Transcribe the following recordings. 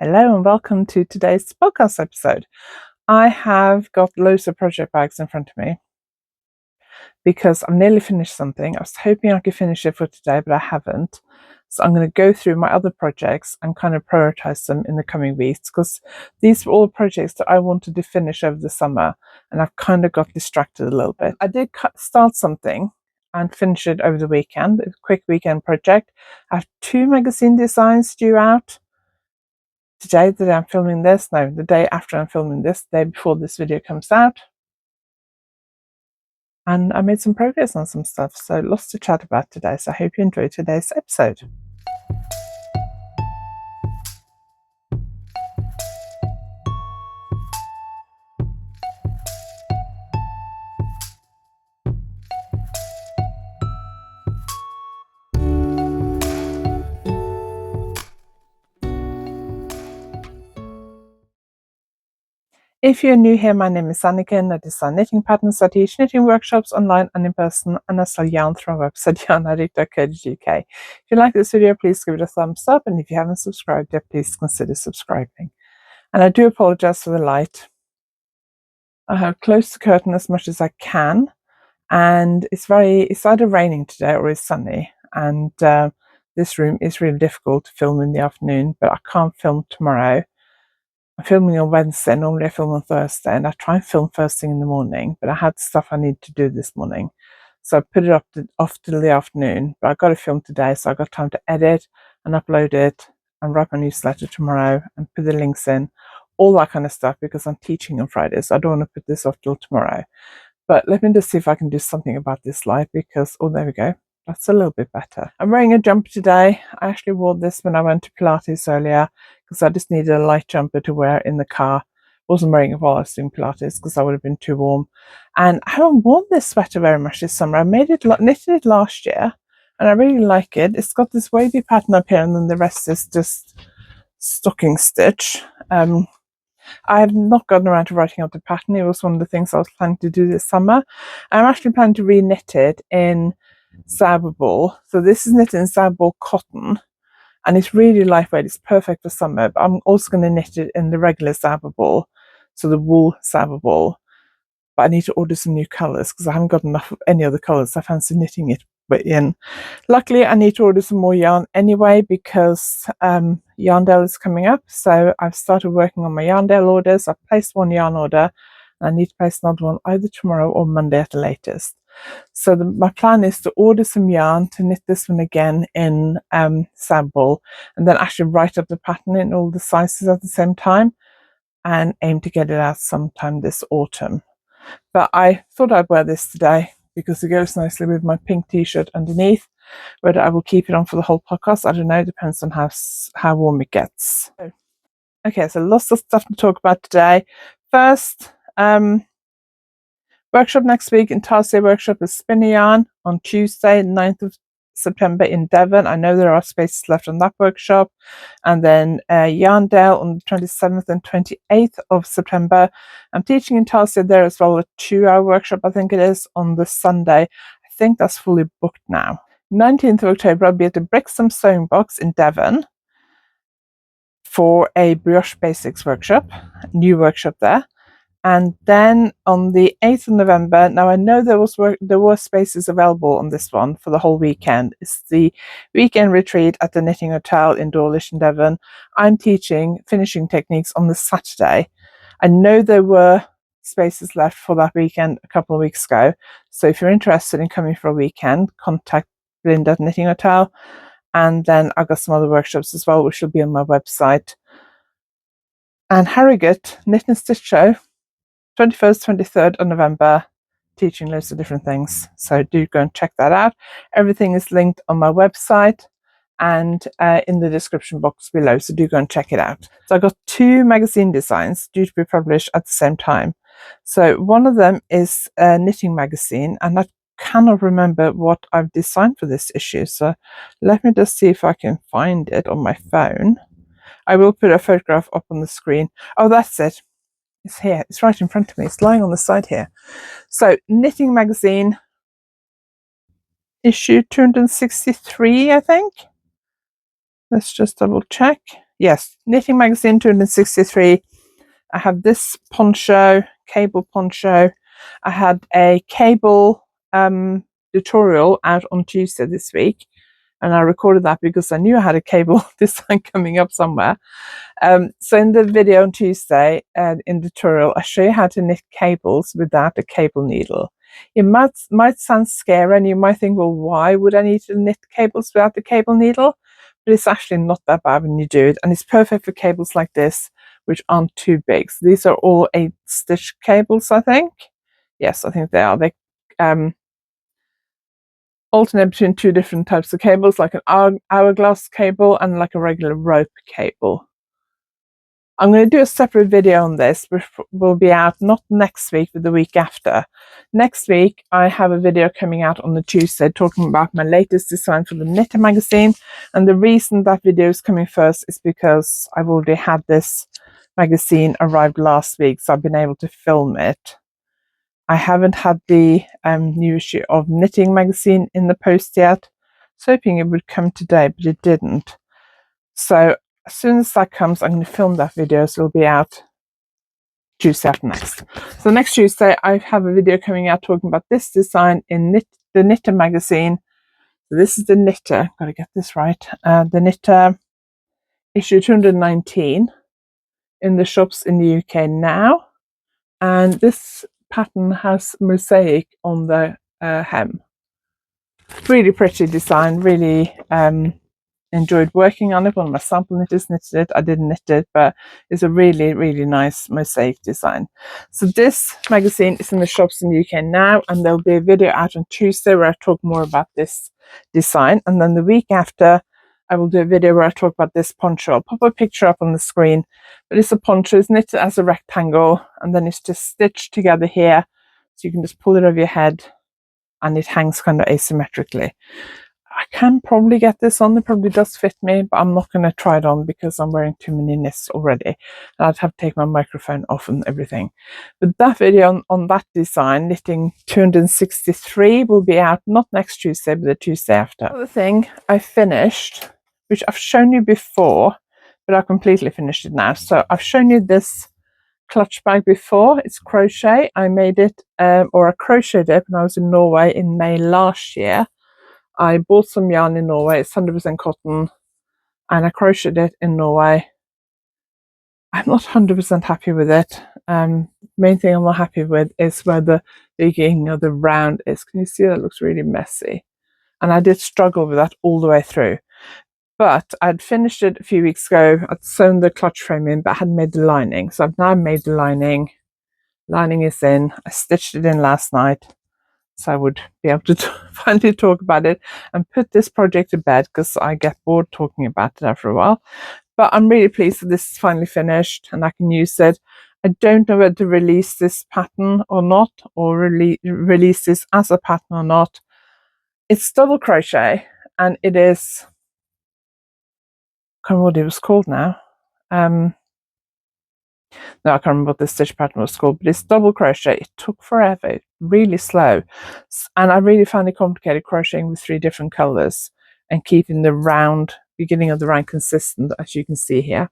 Hello and welcome to today's podcast episode. I have got loads of project bags in front of me because I'm nearly finished something. I was hoping I could finish it for today, but I haven't. So I'm going to go through my other projects and kind of prioritize them in the coming weeks because these were all projects that I wanted to finish over the summer and I've kind of got distracted a little bit. I did start something and finish it over the weekend, a quick weekend project. I have 2 magazine designs due out today that I'm filming this. No, the day after I'm filming this, the day before this video comes out. And I made some progress on some stuff, so lots to chat about today. So I hope you enjoy today's episode. If you're new here, my name is Anniken. I design knitting patterns. I teach knitting workshops online and in person, and I sell yarn through our website, YarnAddict.co.uk. If you like this video, please give it a thumbs up, and if you haven't subscribed yet, please consider subscribing. And I do apologize for the light. I have closed the curtain as much as I can, and it's either raining today or it's sunny, and this room is really difficult to film in the afternoon, but I can't film tomorrow. I'm filming on Wednesday. Normally I film on Thursday, and I try and film first thing in the morning, but I had stuff I need to do this morning, so I put it off till the afternoon. But I got to film today, so I got time to edit and upload it and write my newsletter tomorrow and put the links in, all that kind of stuff, because I'm teaching on Friday, so I don't want to put this off till tomorrow. But let me just see if I can do something about this light, because, oh, there we go. That's a little bit better. I'm wearing a jumper today. I actually wore this when I went to Pilates earlier because I just needed a light jumper to wear in the car. Wasn't wearing it while I was doing Pilates because I would have been too warm. And I haven't worn this sweater very much this summer. I knitted it last year and I really like it. It's got this wavy pattern up here and then the rest is just stocking stitch. I have not gotten around to writing out the pattern. It was one of the things I was planning to do this summer. I'm actually planning to re-knit it in Cyberball. So this is knitted in Cyberball cotton, and it's really lightweight. It's perfect for summer, but I'm also going to knit it in the regular Cyberball, so the wool Cyberball. But I need to order some new colours because I haven't got enough of any other colours. I fancy knitting it in. Luckily, I need to order some more yarn anyway because YarnAddict is coming up. So I've started working on my YarnAddict orders. I've placed one yarn order and I need to place another one either tomorrow or Monday at the latest. So my plan is to order some yarn to knit this one again in Cyberball and then actually write up the pattern in all the sizes at the same time and aim to get it out sometime this autumn. But I thought I'd wear this today because it goes nicely with my pink t-shirt underneath. Whether I will keep it on for the whole podcast, I don't know. Depends on how warm it gets. Okay, so lots of stuff to talk about today. First, workshop next week, Intarsia workshop is spinning yarn on Tuesday, 9th of September in Devon. I know there are spaces left on that workshop. And then YarnAddict on the 27th and 28th of September. I'm teaching Intarsia there as well, a 2-hour workshop, I think it is, on the Sunday. I think that's fully booked now. 19th of October, I'll be at the Brixham Sewing Box in Devon for a brioche basics workshop, new workshop there. And then on the 8th of November, now I know there were spaces available on this one for the whole weekend. It's the weekend retreat at the Knitting Hotel in Dawlish in Devon. I'm teaching finishing techniques on the Saturday. I know there were spaces left for that weekend a couple of weeks ago. So if you're interested in coming for a weekend, contact Linda at Knitting Hotel. And then I've got some other workshops as well, which will be on my website. And Harrogate Knit and Stitch Show, 21st, 23rd of November, teaching loads of different things. So do go and check that out. Everything is linked on my website and in the description box below. So do go and check it out. So I got 2 magazine designs due to be published at the same time. So one of them is a knitting magazine, and I cannot remember what I've designed for this issue. So let me just see if I can find it on my phone. I will put a photograph up on the screen. Oh, that's it. It's here. It's right in front of me. It's lying on the side here. So, Knitting Magazine, issue 263, I think. Let's just double check. yes, Knitting Magazine 263. I have this poncho, cable poncho. I had a cable tutorial out on Tuesday this week, and I recorded that because I knew I had a cable design coming up somewhere. So in the video on Tuesday, in the tutorial, I show you how to knit cables without a cable needle. It might sound scary, and you might think, well, why would I need to knit cables without the cable needle? But it's actually not that bad when you do it, and it's perfect for cables like this, which aren't too big. So these are all 8-stitch cables, I think. Yes, I think they are. They alternate between two different types of cables, like an hourglass cable and like a regular rope cable. I'm going to do a separate video on this, which will be out not next week, but the week after. Next week, I have a video coming out on the Tuesday talking about my latest design for the Knitting Magazine. And the reason that video is coming first is because I've already had this magazine arrived last week, so I've been able to film it. I haven't had the new issue of Knitting Magazine in the post yet. I was hoping it would come today, but it didn't. So as soon as that comes, I'm going to film that video, so it'll be out Tuesday after next. So next Tuesday, I have a video coming out talking about this design in the Knitter magazine. So this is the Knitter, got to get this right, the Knitter issue 219 in the shops in the UK now. And this pattern has mosaic on the hem. Really pretty design, really enjoyed working on it. One of my sample knitters knitted it. I didn't knit it, but it's a really, really nice mosaic design. So this magazine is in the shops in the UK now, and there'll be a video out on Tuesday where I talk more about this design. And then the week after, I will do a video where I talk about this poncho. I'll pop a picture up on the screen, but it's a poncho. It's knitted as a rectangle, and then it's just stitched together here. So you can just pull it over your head, and it hangs kind of asymmetrically. I can probably get this on. It probably does fit me, but I'm not going to try it on because I'm wearing too many knits already. And I'd have to take my microphone off and everything. But that video on that design, Knitting 263, will be out not next Tuesday, but the Tuesday after. Another thing I finished, which I've shown you before, but I've completely finished it now. So I've shown you this clutch bag before. It's crochet. I made it, or I crocheted it when I was in Norway in May last year. I bought some yarn in Norway. It's 100% cotton, and I crocheted it in Norway. I'm not 100% happy with it. Main thing I'm not happy with is where the beginning of the round is. Can you see that? It looks really messy, and I did struggle with that all the way through. But I'd finished it a few weeks ago. I'd sewn the clutch frame in, but I hadn't made the lining. So I've now made the lining. Lining is in. I stitched it in last night, so I would be able to finally talk about it and put this project to bed, because I get bored talking about it after a while. But I'm really pleased that this is finally finished and I can use it. I don't know whether to release this pattern or not, or release this as a pattern or not. It's double crochet, and it is, I can't remember what it was called now. No, I can't remember what the stitch pattern was called, but it's double crochet. It took forever, really slow. And I really found it complicated crocheting with 3 different colors and keeping the round, beginning of the round consistent, as you can see here.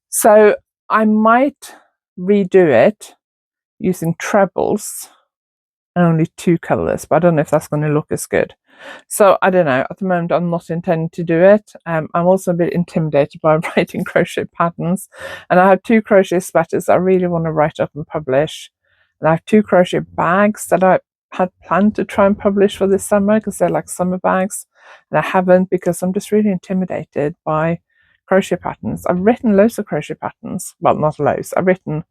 So I might redo it using trebles and only 2 colors, but I don't know if that's going to look as good. So I don't know. At the moment, I'm not intending to do it. I'm also a bit intimidated by writing crochet patterns, and I have 2 crochet sweaters I really want to write up and publish, and I have 2 crochet bags that I had planned to try and publish for this summer because they're like summer bags, and I haven't because I'm just really intimidated by crochet patterns. I've written loads of crochet patterns. Well, not loads. I've written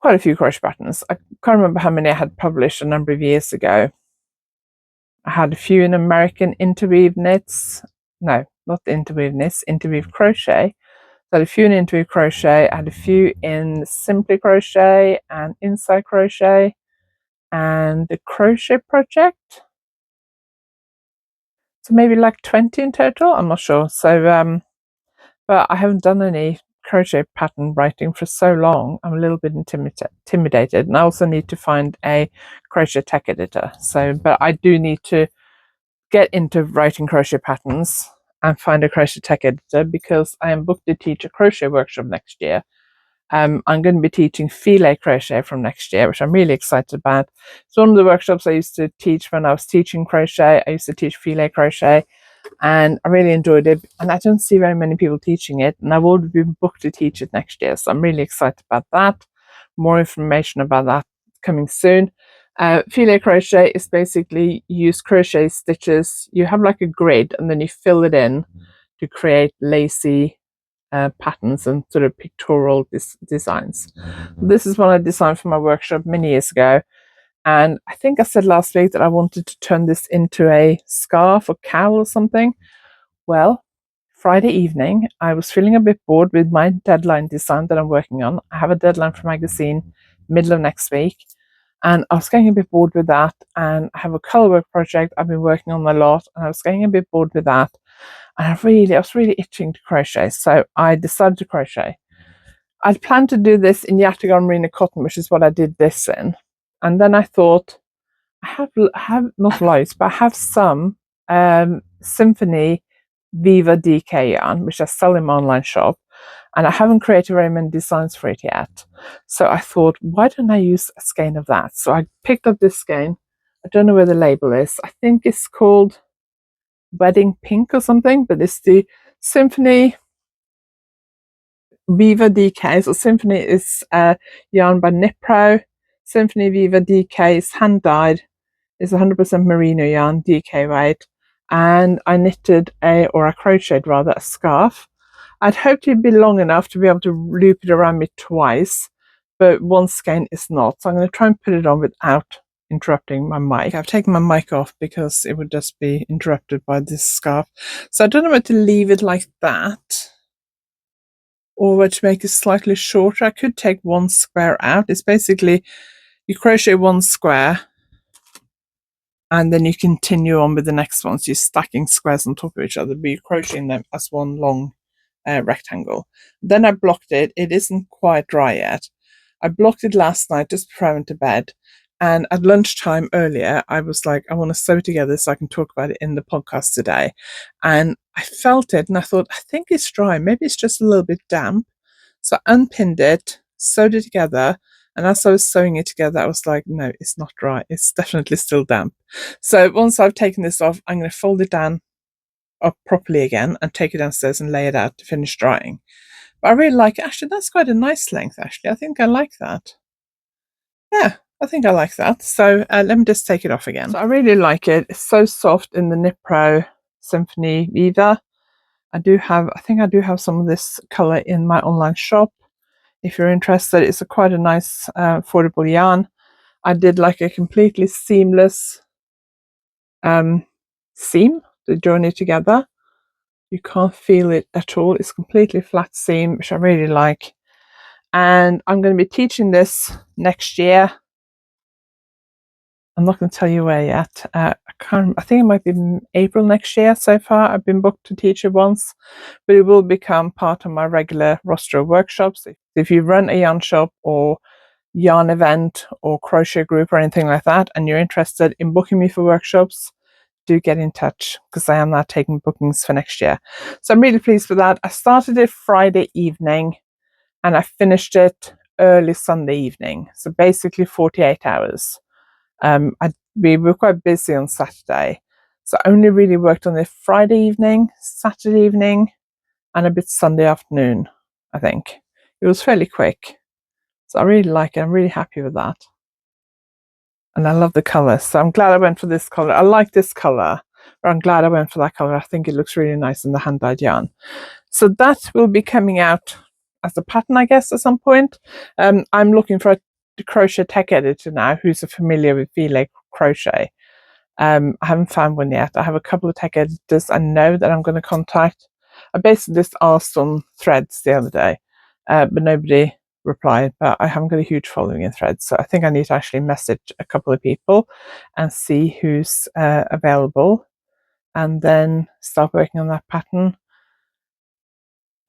quite a few crochet patterns. I can't remember how many I had published a number of years ago. I had a few in American interweave knits. No, not interweave knits, interweave crochet. So I had a few in interweave crochet. I had a few in simply crochet and inside crochet and the crochet project. So maybe like 20 in total. I'm not sure. So, but I haven't done any crochet pattern writing for so long. I'm a little bit intimidated, and I also need to find a crochet tech editor. So, but I do need to get into writing crochet patterns, and find a crochet tech editor because I am booked to teach a crochet workshop next year. I'm going to be teaching filet crochet from next year, which I'm really excited about. It's one of the workshops I used to teach when I was teaching crochet. I used to teach filet crochet, and I really enjoyed it. And I don't see very many people teaching it, and I've already been booked to teach it next year, so I'm really excited about that. More information about that coming soon. Filet crochet is basically you use crochet stitches. You have like a grid, and then you fill it in to create lacy patterns and sort of pictorial designs. This is one I designed for my workshop many years ago, and I think I said last week that I wanted to turn this into a scarf or cowl or something. Well, Friday evening I was feeling a bit bored with my deadline design that I'm working on. I have a deadline for magazine middle of next week, and I was getting a bit bored with that, and I have a colorwork project I've been working on a lot, and I was getting a bit bored with that. And I was really itching to crochet, so I decided to crochet. I'd planned to do this in Yachtigar merino cotton, which is what I did this in. And then I thought, I have not loads, but I have some Symphony Viva DK yarn, which I sell in my online shop, and I haven't created very many designs for it yet. So I thought, why don't I use a skein of that? So I picked up this skein. I don't know where the label is. I think it's called Wedding Pink or something, but it's the Symphony Viva DK. So Symphony is yarn by Knitpro. Symphony Viva DK is hand dyed. It's 100% merino yarn, DK weight, and I I crocheted rather, a scarf. I'd hoped it'd be long enough to be able to loop it around me twice, but one skein is not. So I'm going to try and put it on without interrupting my mic. I've taken my mic off because it would just be interrupted by this scarf. So I don't know whether to leave it like that or whether to make it slightly shorter. I could take one square out. It's basically you crochet one square and then you continue on with the next one. So you're stacking squares on top of each other, but you're crocheting them as one long rectangle. Then I blocked it. It isn't quite dry yet. I blocked it last night just before I went to bed. And at lunchtime earlier, I was like, I want to sew it together so I can talk about it in the podcast today. And I felt it and I thought, I think it's dry. Maybe it's just a little bit damp. So I unpinned it, sewed it together. And as I was sewing it together, I was like, no, it's not dry. It's definitely still damp. So once I've taken this off, I'm going to fold it down up properly again and take it downstairs and lay it out to finish drying. But I really like it. Actually, that's quite a nice length, actually. I think I like that. Yeah, I think I like that. So let me just take it off again. So I really like it. It's so soft in the Knitpro Symphony Viva. I think I do have some of this colour in my online shop. If you're interested, it's quite a nice affordable yarn. I did like a completely seamless seam to join it together. You can't feel it at all. It's completely flat seam, which I really like. And I'm going to be teaching this next year. I'm not going to tell you where yet. I think it might be April next year so far. I've been booked to teach it once, but it will become part of my regular roster of workshops. If you run a yarn shop or yarn event or crochet group or anything like that, and you're interested in booking me for workshops, do get in touch because I am now taking bookings for next year. So I'm really pleased with that. I started it Friday evening and I finished it early Sunday evening. So basically 48 hours. We were quite busy on Saturday. So I only really worked on it Friday evening, Saturday evening, and a bit Sunday afternoon, I think. It was fairly quick. So I really like it. I'm really happy with that. And I love the colour. So I'm glad I went for this colour. I like this colour, but I'm glad I went for that colour. I think it looks really nice in the hand-dyed yarn. So that will be coming out as a pattern, I guess, at some point. I'm looking for a crochet tech editor now who's familiar with filet crochet. I haven't found one yet. I have a couple of tech editors I know that I'm going to contact. I basically just asked on Threads the other day, but nobody replied. But I haven't got a huge following in Threads, so I think I need to actually message a couple of people and see who's available, and then start working on that pattern.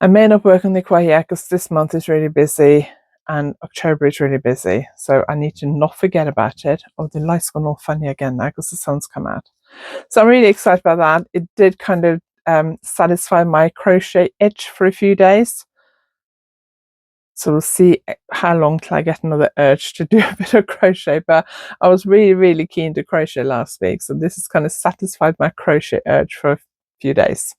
I may not work on it quite yet because this month is really busy and October is really busy, so I need to not forget about it. Oh, the light's gone all funny again now because the sun's come out. So I'm really excited about that. It did kind of satisfy my crochet itch for a few days. So we'll see how long till I get another urge to do a bit of crochet. But I was really, really keen to crochet last week. So this has kind of satisfied my crochet urge for a few days.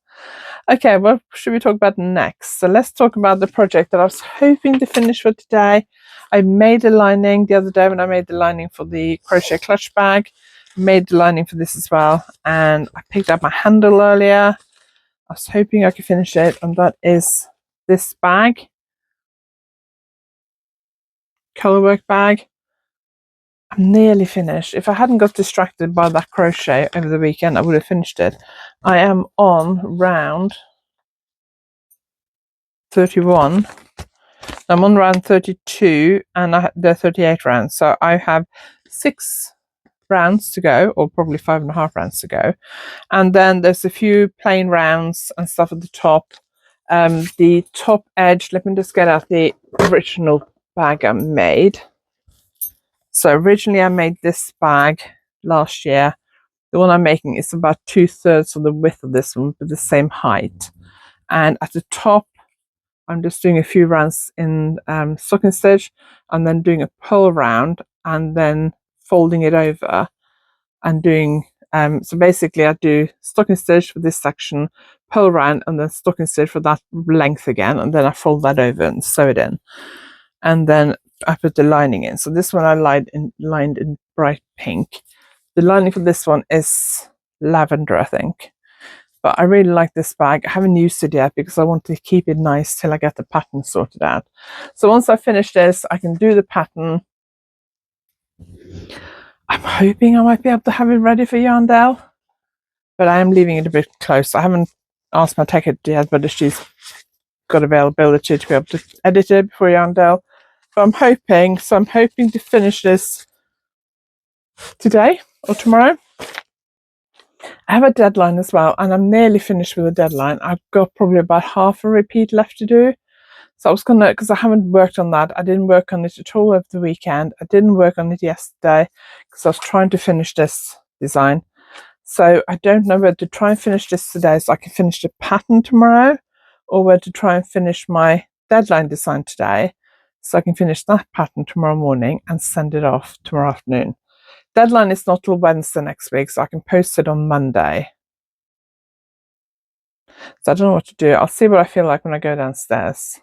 Okay, what should we talk about next? So let's talk about the project that I was hoping to finish for today. I made a lining the other day when I made the lining for the crochet clutch bag. Made the lining for this as well. And I picked up my handle earlier. I was hoping I could finish it. And that is this bag. Colorwork bag. I'm nearly finished. If I hadn't got distracted by that crochet over the weekend, I would have finished it. I am on round 31. I'm on round 32 and there are 38 rounds. So I have 6 rounds to go, or probably 5.5 rounds to go. And then there's a few plain rounds and stuff at the top. The top edge, let me just get out the original bag I made. So originally I made this bag last year. The one I'm making is about 2/3 of the width of this one, but the same height. And at the top, I'm just doing a few rounds in stocking stitch, and then doing a purl round, and then folding it over, and doing so basically I do stocking stitch for this section, purl round, and then stocking stitch for that length again, and then I fold that over and sew it in, and then I put the lining in. So this one I lined in bright pink. The lining for this one is lavender, I think. But I really like this bag. I haven't used it yet because I want to keep it nice till I get the pattern sorted out. So once I finish this, I can do the pattern. I'm hoping I might be able to have it ready for YarnAddict, but I am leaving it a bit close. I haven't asked my tech editor yet, but if she's got availability to be able to edit it before YarnAddict. But I'm hoping to finish this today or tomorrow. I have a deadline as well, and I'm nearly finished with the deadline. I've got probably about half a repeat left to do. So I was gonna, because I haven't worked on that. I didn't work on it at all over the weekend. I didn't work on it yesterday because I was trying to finish this design. So I don't know whether to try and finish this today so I can finish the pattern tomorrow, or whether to try and finish my deadline design today so I can finish that pattern tomorrow morning and send it off tomorrow afternoon. Deadline is not till Wednesday next week, so I can post it on Monday. So I don't know what to do. I'll see what I feel like when I go downstairs.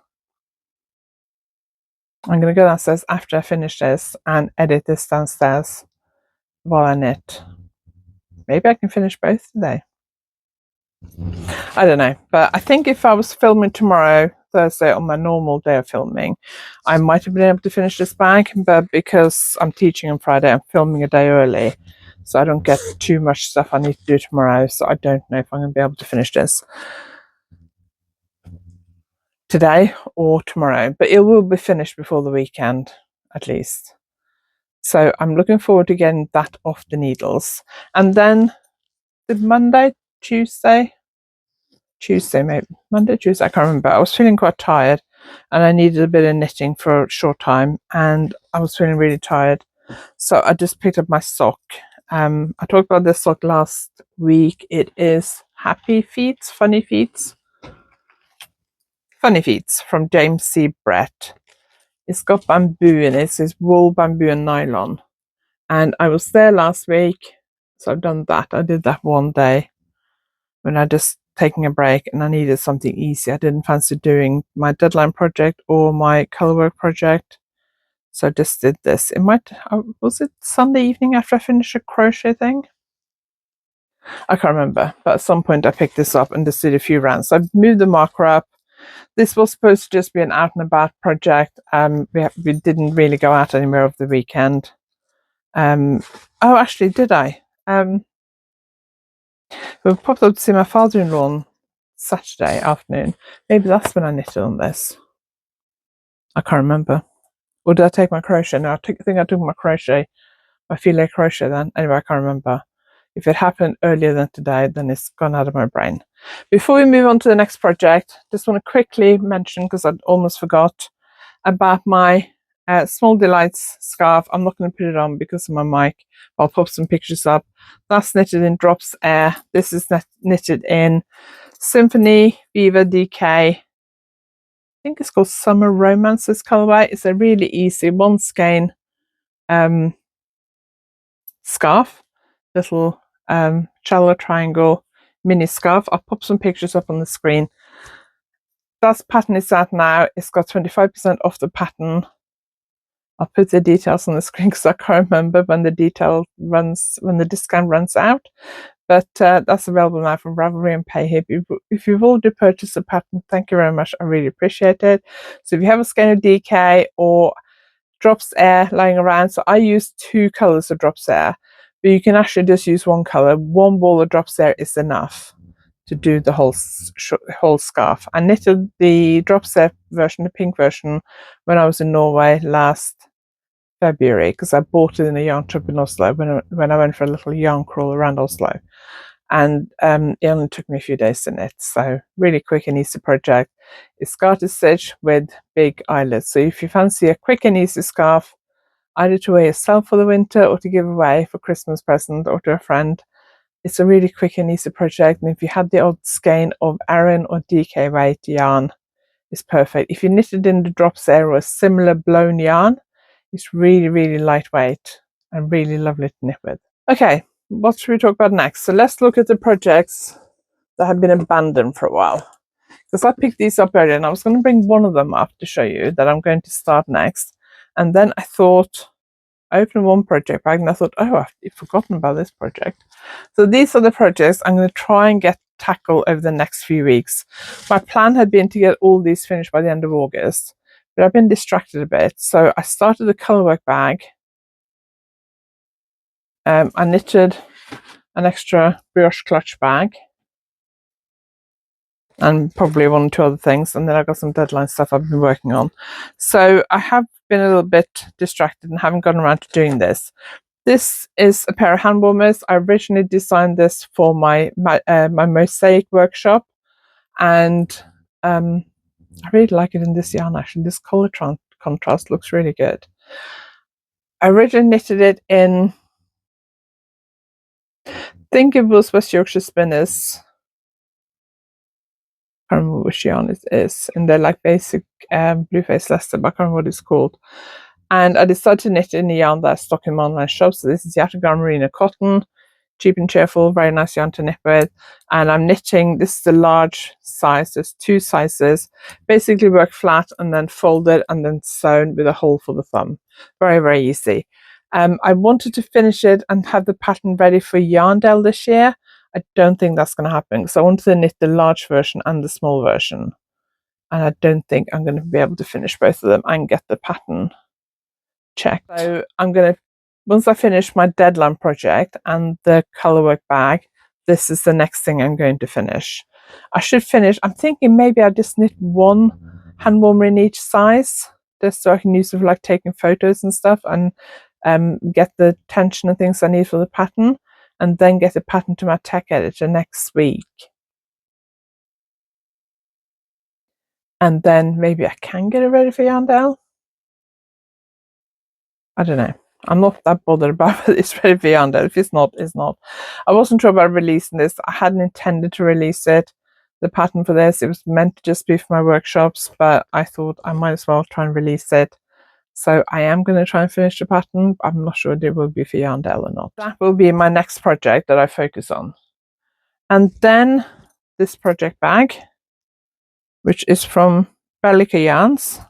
I'm going to go downstairs after I finish this and edit this downstairs while I knit. Maybe I can finish both today. I don't know. But I think if I was filming tomorrow, Thursday, on my normal day of filming, I might have been able to finish this bag. But because I'm teaching on Friday, I'm filming a day early. So I don't get too much stuff I need to do tomorrow. So I don't know if I'm going to be able to finish this today or tomorrow, but it will be finished before the weekend at least. So I'm looking forward to getting that off the needles. And then the Monday, Tuesday, maybe Monday, Tuesday, I can't remember. I was feeling quite tired and I needed a bit of knitting for a short time, and I was feeling really tired. So I just picked up my sock. I talked about this sock last week. It is Funny Feet from James C. Brett. It's got bamboo in it. It says wool, bamboo and nylon. And I was there last week, so I've done that. I did that one day when I just taking a break and I needed something easy. I didn't fancy doing my deadline project or my colorwork project, so I just did this. Was it Sunday evening after I finished a crochet thing? I can't remember, but at some point I picked this up and just did a few rounds. So I moved the marker up. This was supposed to just be an out and about project. We didn't really go out anywhere over the weekend. Actually, did I? We popped up to see my father-in-law on Saturday afternoon. Maybe that's when I knitted on this. I can't remember. Or did I take my crochet? No, I think I took my filet crochet then. Anyway, I can't remember. If it happened earlier than today, then it's gone out of my brain. Before we move on to the next project, just want to quickly mention, because I almost forgot, about my Small Delights scarf. I'm not going to put it on because of my mic. I'll pop some pictures up. That's knitted in Drops Air. This is knitted in Symphony Viva DK. I think it's called Summer Romance, this colorway. It's a really easy one skein scarf, little shallow triangle mini scarf. I'll pop some pictures up on the screen. That pattern is out now. It's got 25% off the pattern. I'll put the details on the screen because I can't remember when the discount runs out. But that's available now from Ravelry and Payhip. If you've already purchased a pattern, thank you very much. I really appreciate it. So if you have a skein of DK or Drops Air lying around, so I use 2 colors of Drops Air, but you can actually just use 1 color. 1 ball of Drops Air is enough to do the whole scarf. I knitted the Drops Air version, the pink version, when I was in Norway last February, because I bought it in a yarn shop in Oslo when I went for a little yarn crawl around Oslo, and it only took me a few days to knit. So really quick and easy project. It's garter stitch with big eyelets. So if you fancy a quick and easy scarf, either to wear yourself for the winter or to give away for Christmas present or to a friend, it's a really quick and easy project. And if you had the odd skein of Aran or DK weight yarn, it's perfect. If you knitted in the Drops Air or a similar blown yarn, it's really, really lightweight and really lovely to knit with. Okay, what should we talk about next? So let's look at the projects that have been abandoned for a while. Because I picked these up earlier and I was going to bring one of them up to show you that I'm going to start next. And then I thought, I opened one project bag and I thought, oh, I've forgotten about this project. So these are the projects I'm going to try and tackle over the next few weeks. My plan had been to get all these finished by the end of August, but I've been distracted a bit. So I started a colorwork bag. I knitted an extra brioche clutch bag and probably 1 or 2 other things, and then I've got some deadline stuff I've been working on. So I have been a little bit distracted and haven't gotten around to doing this. This is a pair of hand warmers. I originally designed this for my mosaic workshop, and I really like it in this yarn actually. This color contrast looks really good. I originally knitted it in, I think it was West Yorkshire Spinners. I can't remember which yarn it is, and they're like basic blue face Leicester, but I can't remember what it's called. And I decided to knit in a yarn that I stock in my online shop. So this is Yataghan Merino Cotton, cheap and cheerful, very nice yarn to knit with. And I'm knitting, this is the large size, there's 2 sizes, basically work flat and then folded and then sewn with a hole for the thumb. Very, very easy. I wanted to finish it and have the pattern ready for YarnAddict this year. I don't think that's going to happen because I wanted to knit the large version and the small version. And I don't think I'm going to be able to finish both of them and get the pattern checked. So I'm going to, once I finish my deadline project and the colorwork bag, this is the next thing I'm going to finish. I should finish, I'm thinking maybe I just knit 1 hand warmer in each size, just so I can use it for like taking photos and stuff, and get the tension and things I need for the pattern, and then get the pattern to my tech editor next week. And then maybe I can get it ready for YarnAddict. I don't know. I'm not that bothered about it. It's ready for YarnAddict. If it's not, it's not. I wasn't sure about releasing this. I hadn't intended to release it. The pattern for this, it was meant to just be for my workshops, but I thought I might as well try and release it. So I am going to try and finish the pattern. I'm not sure it will be for YarnAddict or not. That will be my next project that I focus on. And then this project bag, which is from Bellica Yarns.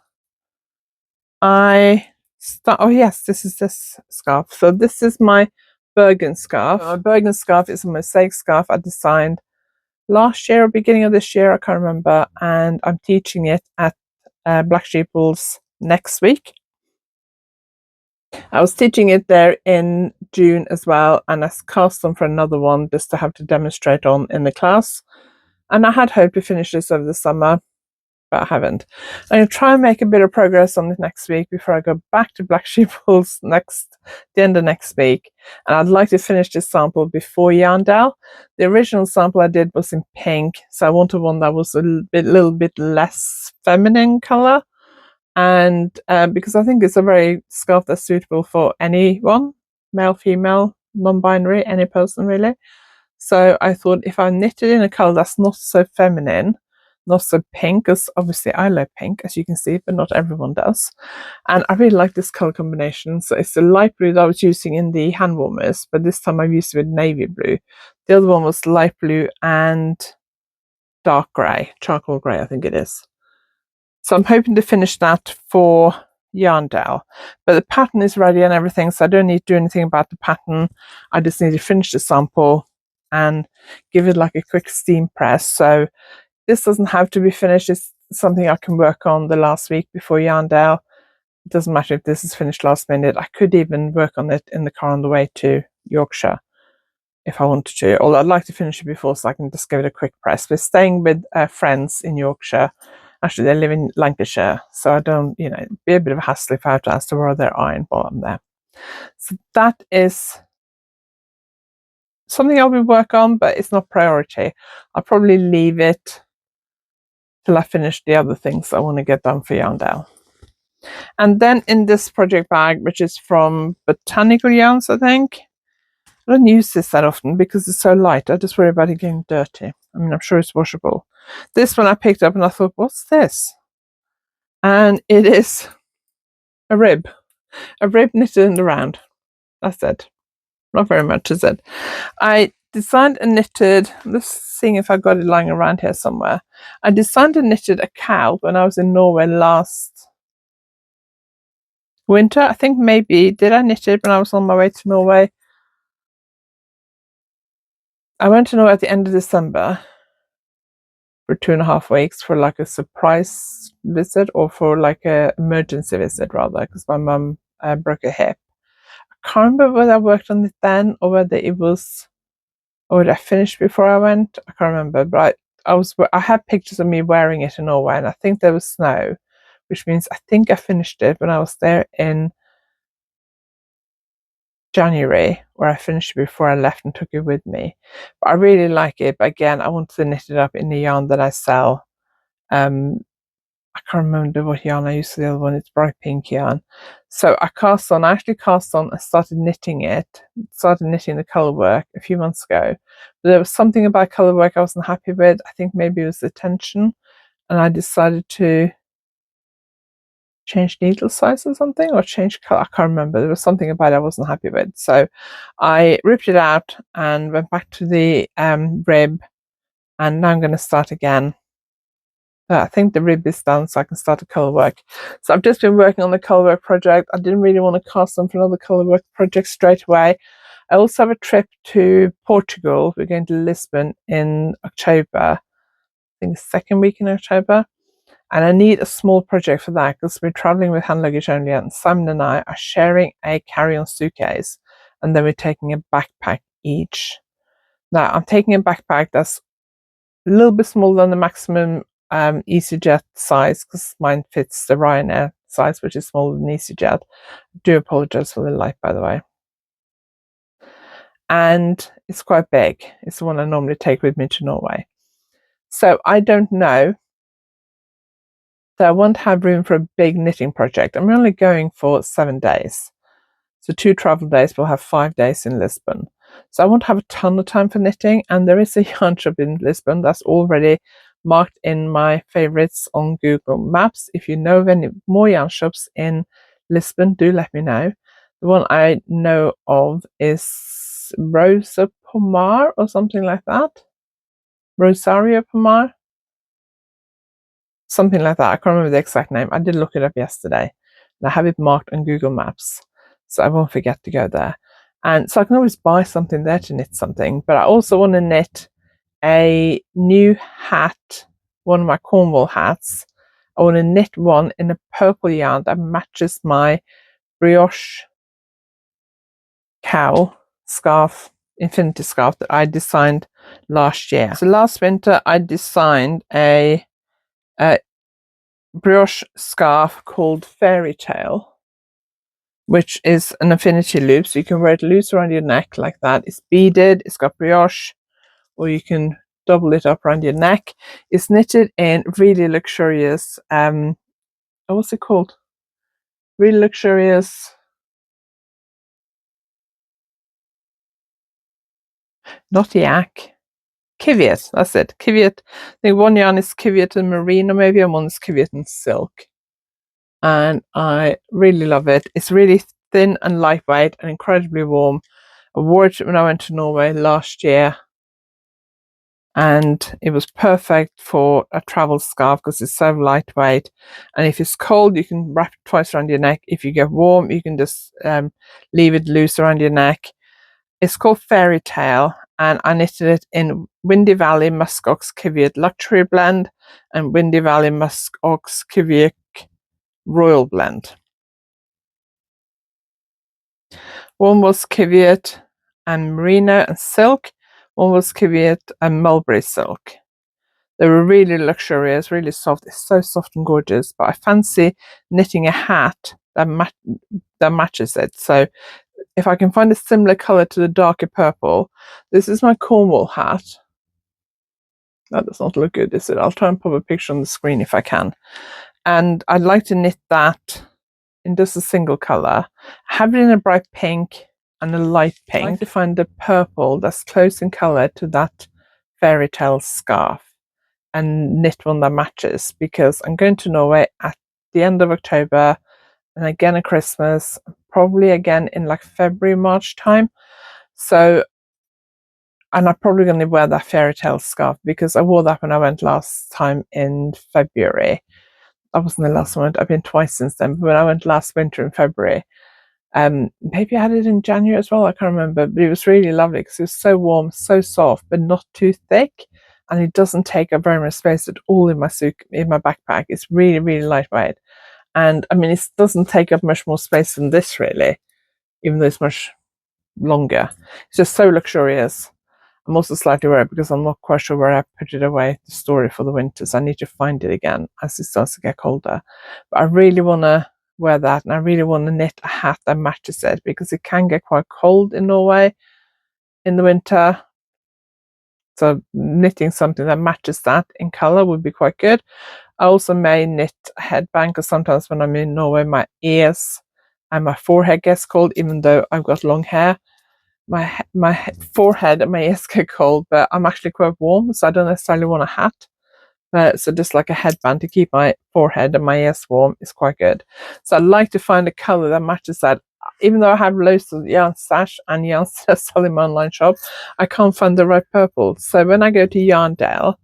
Oh yes, this is this scarf. So this is my Bergen scarf. My Bergen scarf is a mosaic scarf I designed last year or beginning of this year, I can't remember, and I'm teaching it at Black Sheeples next week. I was teaching it there in June as well, and I cast them for another one just to have to demonstrate on in the class. And I had hoped to finish this over the summer, but I haven't. I'm going to try and make a bit of progress on it next week before I go back to Black Sheeples the end of next week. And I'd like to finish this sample before YarnAddict. The original sample I did was in pink, so I wanted one that was a little bit less feminine color. And because I think it's a very scarf that's suitable for anyone, male, female, non-binary, any person really. So I thought if I knitted in a colour that's not so feminine, not so pink, because obviously I love pink, as you can see, but not everyone does. And I really like this colour combination. So it's the light blue that I was using in the hand warmers, but this time I've used it with navy blue. The other one was light blue and dark grey, charcoal grey, I think it is. So I'm hoping to finish that for YarnAddict. But the pattern is ready and everything, so I don't need to do anything about the pattern. I just need to finish the sample and give it like a quick steam press. So this doesn't have to be finished. It's something I can work on the last week before YarnAddict. It doesn't matter if this is finished last minute. I could even work on it in the car on the way to Yorkshire if I wanted to. Although I'd like to finish it before so I can just give it a quick press. We're staying with friends in Yorkshire. Actually, they live in Lancashire, so I don't, it'd be a bit of a hassle if I have to ask to borrow their iron while I'm there. So that is something I'll be work on, but it's not priority. I'll probably leave it till I finish the other things I want to get done for YarnAddict. And then in this project bag, which is from Botanical Yarns, I think. I don't use this that often because it's so light. I just worry about it getting dirty. I mean, I'm sure it's washable. This one I picked up and I thought, what's this? And it is a rib knitted in the round. That's it. Not very much, is it? I designed and knitted, let's see if I got it lying around here somewhere. I designed and knitted a cow when I was in Norway last winter. I think maybe, did I knit it when I was on my way to Norway? I went to Norway at the end of December for 2.5 weeks for like a surprise visit, or for like a emergency visit rather, because my mum broke her hip. I can't remember whether I worked on it then or whether it was, or whether I finished before I went. I can't remember, but I had pictures of me wearing it in Norway, and I think there was snow, which means I think I finished it when I was there in January, where I finished it before I left and took it with me. But I really like it. But again, I wanted to knit it up in the yarn that I sell. I can't remember what yarn I used for the other one. It's bright pink yarn. So I actually cast on and started knitting the colour work a few months ago. But there was something about colour work I wasn't happy with. I think maybe it was the tension. And I decided to change needle size or something, or change colour. I can't remember. There was something about it I wasn't happy with. So I ripped it out and went back to the rib. And now I'm going to start again. I think the rib is done, so I can start the colour work. So I've just been working on the colour work project. I didn't really want to cast on for another colour work project straight away. I also have a trip to Portugal. We're going to Lisbon in October. I think the second week in October. And I need a small project for that because we're travelling with hand luggage only, and Simon and I are sharing a carry-on suitcase, and then we're taking a backpack each. Now, I'm taking a backpack that's a little bit smaller than the maximum EasyJet size, because mine fits the Ryanair size, which is smaller than EasyJet. I do apologise for the light, by the way. And it's quite big. It's the one I normally take with me to Norway. So I don't know that I won't have room for a big knitting project. I'm only going for 7 days. So 2 travel days, we'll have 5 days in Lisbon. So I won't have a ton of time for knitting, and there is a yarn shop in Lisbon that's already marked in my favorites on Google Maps. If you know of any more yarn shops in Lisbon, do let me know. The one I know of is Rosa Pomar or something like that. Rosario Pomar? Something like that. I can't remember the exact name. I did look it up yesterday, and I have it marked on Google Maps, so I won't forget to go there. And so I can always buy something there to knit something, but I also want to knit a new hat, one of my Cornwall hats. I want to knit one in a purple yarn that matches my brioche cowl scarf, infinity scarf, that I designed last year. So last winter I designed a brioche scarf called Fairy Tale, which is an infinity loop, so you can wear it loose around your neck like that. It's beaded, it's got brioche, or you can double it up around your neck. It's knitted in really luxurious what's it called? Really luxurious not yak. Kiviot, that's it. Kiviot. I think one yarn is Kiviot and Merino, maybe, and one is Kiviot and Silk. And I really love it. It's really thin and lightweight and incredibly warm. I wore it when I went to Norway last year, and it was perfect for a travel scarf because it's so lightweight. And if it's cold, you can wrap it twice around your neck. If you get warm, you can just leave it loose around your neck. It's called Fairy Tale, and I knitted it in Windy Valley Muskox Kiviot Luxury Blend and Windy Valley Muskox Kiviot Royal Blend. One was Kiviot and Merino and Silk. One was Kiviot and Mulberry Silk. They were really luxurious, really soft. It's so soft and gorgeous, but I fancy knitting a hat that matches it. So if I can find a similar colour to the darker purple, this is my Cornwall hat. That does not look good, is it? I'll try and pop a picture on the screen if I can. And I'd like to knit that in just a single colour. Have it in a bright pink and a light pink. I'd like to find a purple that's close in colour to that Fairy Tale scarf and knit one that matches, because I'm going to Norway at the end of October and again at Christmas, probably again in like February, March time. So, and I'm probably going to wear that Fairy Tale scarf because I wore that when I went last time in February. That wasn't the last one. I've been twice since then. But when I went last winter in February, maybe I had it in January as well. I can't remember, but it was really lovely because it was so warm, so soft, but not too thick, and it doesn't take up very much space at all in my backpack. It's really, really lightweight, and I mean, it doesn't take up much more space than this really, even though it's much longer. It's just so luxurious. I'm also slightly worried because I'm not quite sure where I put it away to store it for the winter, so I need to find it again as it starts to get colder. But I really want to wear that, and I really want to knit a hat that matches it because it can get quite cold in Norway in the winter. So knitting something that matches that in colour would be quite good. I also may knit a headband because sometimes when I'm in Norway, my ears and my forehead gets cold, even though I've got long hair. My forehead and my ears get cold, but I'm actually quite warm, so I don't necessarily want a hat. So just like a headband to keep my forehead and my ears warm is quite good. So I'd like to find a colour that matches that. Even though I have loads of yarn stash and yarn sell in my online shop, I can't find the right purple. So when I go to Yarndale,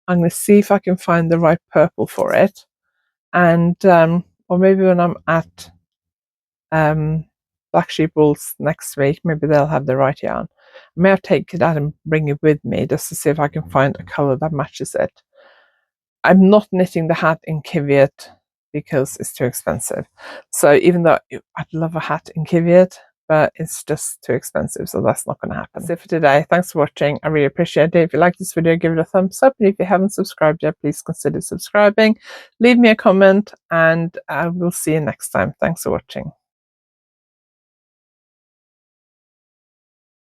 I'm going to see if I can find the right purple for it. And or maybe when I'm at Black Sheep Wools next week, maybe they'll have the right yarn. I may have to take it out and bring it with me just to see if I can find a colour that matches it. I'm not knitting the hat in Kiviot because it's too expensive. So even though I'd love a hat in Kiviot, but it's just too expensive, so that's not going to happen. That's it for today. Thanks for watching. I really appreciate it. If you like this video, give it a thumbs up, and if you haven't subscribed yet, please consider subscribing. Leave me a comment, and I will see you next time. Thanks for watching.